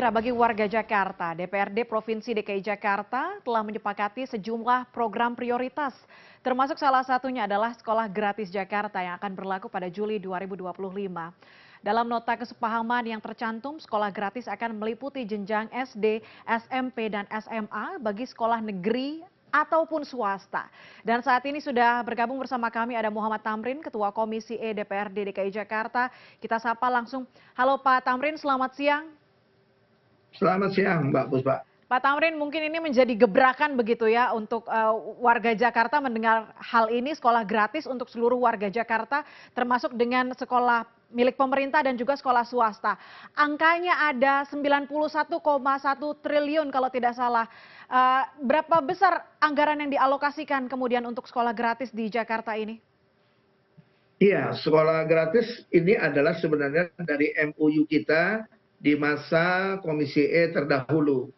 Bagi warga Jakarta, DPRD Provinsi DKI Jakarta telah menyepakati sejumlah program prioritas, termasuk salah satunya adalah Sekolah Gratis Jakarta yang akan berlaku pada Juli 2025. Dalam nota kesepahaman yang tercantum, sekolah gratis akan meliputi jenjang SD, SMP, dan SMA bagi sekolah negeri ataupun swasta. Dan saat ini sudah bergabung bersama kami ada Muhammad Tamrin, Ketua Komisi E DPRD DKI Jakarta. Kita sapa langsung. Halo Pak Tamrin, selamat siang. Selamat siang, Mbak Puspa. Pak Tamrin, mungkin ini menjadi gebrakan begitu ya untuk warga Jakarta mendengar hal ini, sekolah gratis untuk seluruh warga Jakarta, termasuk dengan sekolah milik pemerintah dan juga sekolah swasta. Angkanya ada 91,1 triliun kalau tidak salah. Berapa besar anggaran yang dialokasikan kemudian untuk sekolah gratis di Jakarta ini? Iya, sekolah gratis ini adalah sebenarnya dari MOU kita di masa Komisi E terdahulu.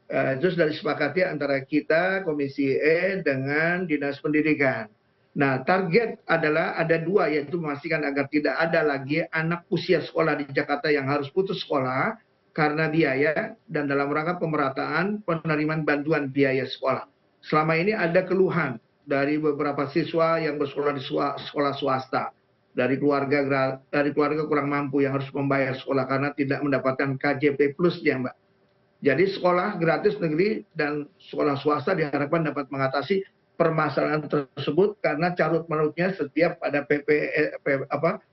Itu sudah disepakati antara kita, Komisi E, dengan Dinas Pendidikan. Nah, target adalah ada dua, yaitu memastikan agar tidak ada lagi anak usia sekolah di Jakarta yang harus putus sekolah karena biaya dan dalam rangka pemerataan penerimaan bantuan biaya sekolah. Selama ini ada keluhan dari beberapa siswa yang bersekolah di sekolah swasta. Dari keluarga kurang mampu yang harus membayar sekolah karena tidak mendapatkan KJP plusnya, Mbak. Jadi sekolah gratis negeri dan sekolah swasta diharapkan dapat mengatasi permasalahan tersebut karena carut marutnya setiap ada ada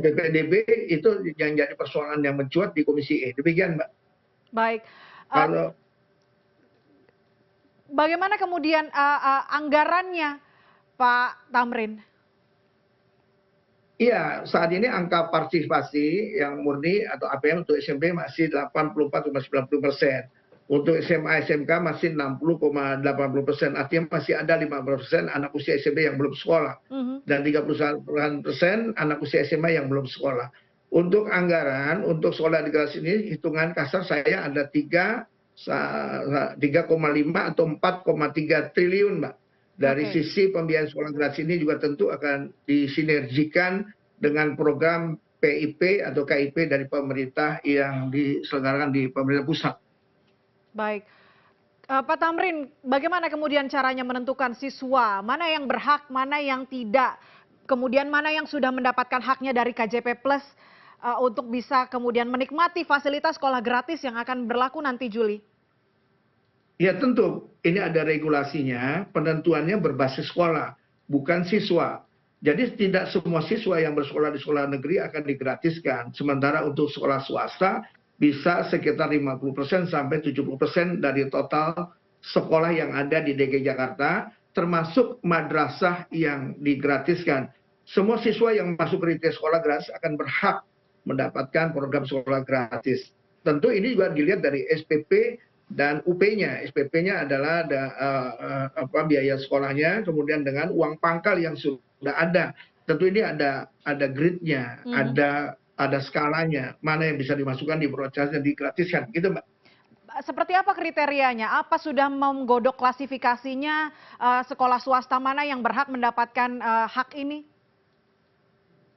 PPDB itu yang jadi persoalan yang mencuat di Komisi E. Demikian, Mbak. Baik. Kalau bagaimana kemudian anggarannya, Pak Tamrin? Iya, saat ini angka partisipasi yang murni atau APM untuk SMP masih 84,90%. Untuk SMA SMK masih 60,80%. Artinya masih ada 50% anak usia SMP yang belum sekolah. Dan 31% anak usia SMA yang belum sekolah. Untuk anggaran, untuk sekolah di kelas ini, hitungan kasar saya ada 3,5 atau 4,3 triliun, Mbak. Dari sisi pembiayaan sekolah gratis ini juga tentu akan disinergikan dengan program PIP atau KIP dari pemerintah yang diselenggarakan di pemerintah pusat. Baik. Pak Tamrin, bagaimana kemudian caranya menentukan siswa, mana yang berhak, mana yang tidak, kemudian mana yang sudah mendapatkan haknya dari KJP Plus untuk bisa kemudian menikmati fasilitas sekolah gratis yang akan berlaku nanti Juli? Ya tentu, ini ada regulasinya, penentuannya berbasis sekolah, bukan siswa. Jadi tidak semua siswa yang bersekolah di sekolah negeri akan digratiskan. Sementara untuk sekolah swasta bisa sekitar 50% sampai 70% dari total sekolah yang ada di DKI Jakarta, termasuk madrasah yang digratiskan. Semua siswa yang masuk kriteria sekolah gratis akan berhak mendapatkan program sekolah gratis. Tentu ini juga dilihat dari SPP dan UP-nya. SPP-nya adalah biaya sekolahnya, kemudian dengan uang pangkal yang sudah ada. Tentu ini ada grid-nya, ada skalanya, mana yang bisa dimasukkan di proses dan digratiskan, gitu, Mbak. Seperti apa kriterianya? Apa sudah menggodok klasifikasinya sekolah swasta mana yang berhak mendapatkan hak ini?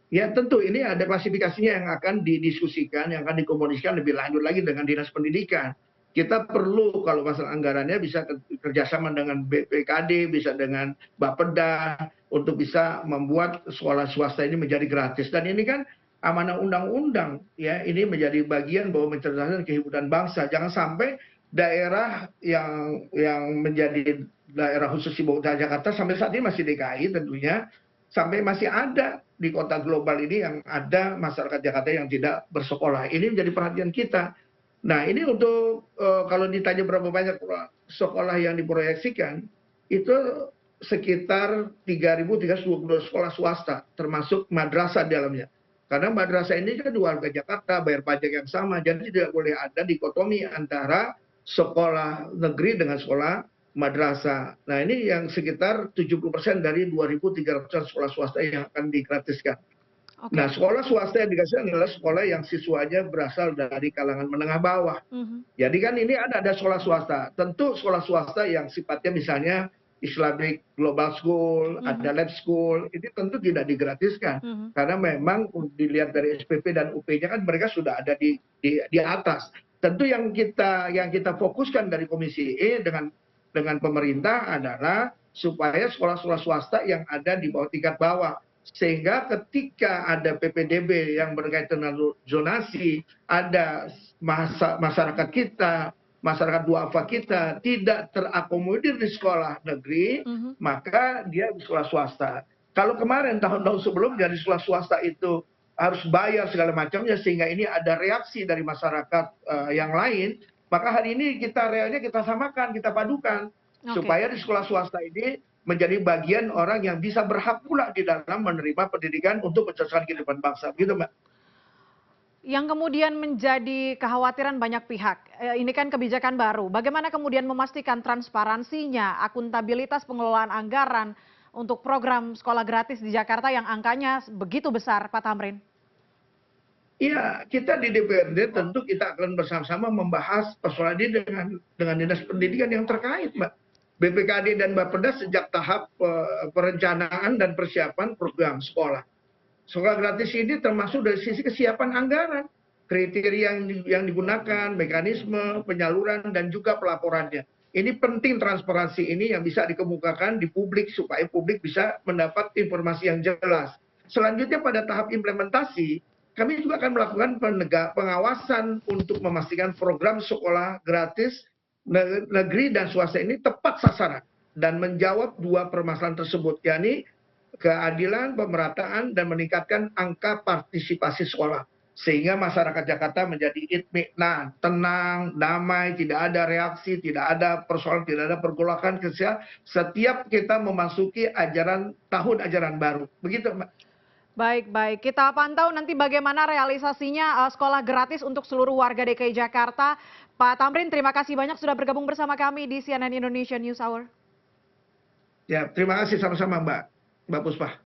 Ya tentu ini ada klasifikasinya yang akan didiskusikan, yang akan dikomunikasikan lebih lanjut lagi dengan Dinas Pendidikan. Kita perlu kalau masalah anggarannya bisa kerjasama dengan BPKD, bisa dengan Bapeda untuk bisa membuat sekolah swasta ini menjadi gratis. Dan ini kan amanah undang-undang, ya ini menjadi bagian bahwa mencerdaskan kehidupan bangsa. Jangan sampai daerah yang menjadi daerah khusus ibu kota Jakarta sampai saat ini masih DKI tentunya, sampai masih ada di kota global ini yang ada masyarakat Jakarta yang tidak bersekolah. Ini menjadi perhatian kita. Nah ini untuk kalau ditanya berapa banyak sekolah yang diproyeksikan, itu sekitar 3.320 sekolah swasta, termasuk madrasah di dalamnya. Karena madrasah ini kan warga Jakarta, bayar pajak yang sama, jadi tidak boleh ada dikotomi antara sekolah negeri dengan sekolah madrasah. Nah ini yang sekitar 70% dari 2.300 sekolah swasta yang akan digratiskan. Nah sekolah swasta yang dikasih adalah sekolah yang siswanya berasal dari kalangan menengah bawah. Jadi kan ini ada sekolah swasta. Tentu sekolah swasta yang sifatnya misalnya Islamic Global School, ada Lab School, ini tentu tidak digratiskan. Karena memang dilihat dari SPP dan UP-nya kan mereka sudah ada di atas. Tentu yang kita fokuskan dari Komisi E dengan pemerintah adalah supaya sekolah-sekolah swasta yang ada di bawah tingkat bawah. Sehingga ketika ada PPDB yang berkaitan dengan zonasi, ada masyarakat kita, masyarakat duafa kita tidak terakomodir di sekolah negeri, maka dia di sekolah swasta. Kalau kemarin tahun-tahun sebelumnya di sekolah swasta itu harus bayar segala macamnya sehingga ini ada reaksi dari masyarakat yang lain, maka hari ini realnya kita samakan, kita padukan supaya di sekolah swasta ini menjadi bagian orang yang bisa berhak pula di dalam menerima pendidikan untuk mencerdaskan kehidupan bangsa. Begitu, Mbak. Yang kemudian menjadi kekhawatiran banyak pihak, ini kan kebijakan baru. Bagaimana kemudian memastikan transparansinya, akuntabilitas pengelolaan anggaran untuk program sekolah gratis di Jakarta yang angkanya begitu besar, Pak Tamrin? Iya, kita di DPRD tentu kita akan bersama-sama membahas persoalan ini dengan dinas pendidikan yang terkait, Mbak. BPKD dan Bappedas sejak tahap perencanaan dan persiapan program sekolah. Sekolah gratis ini termasuk dari sisi kesiapan anggaran, kriteria yang digunakan, mekanisme penyaluran, dan juga pelaporannya. Ini penting transparansi ini yang bisa dikemukakan di publik supaya publik bisa mendapat informasi yang jelas. Selanjutnya pada tahap implementasi, kami juga akan melakukan pengawasan untuk memastikan program sekolah gratis negeri dan swasta ini tepat sasaran dan menjawab dua permasalahan tersebut, yakni keadilan, pemerataan, dan meningkatkan angka partisipasi sekolah. Sehingga masyarakat Jakarta menjadi itminan, tenang, damai, tidak ada reaksi, tidak ada persoalan, tidak ada pergolakan setiap kita memasuki tahun ajaran baru. Begitu, Mbak. Baik. Kita pantau nanti bagaimana realisasinya sekolah gratis untuk seluruh warga DKI Jakarta. Pak Tamrin, terima kasih banyak sudah bergabung bersama kami di CNN Indonesia News Hour. Ya, terima kasih sama-sama Mbak Puspa.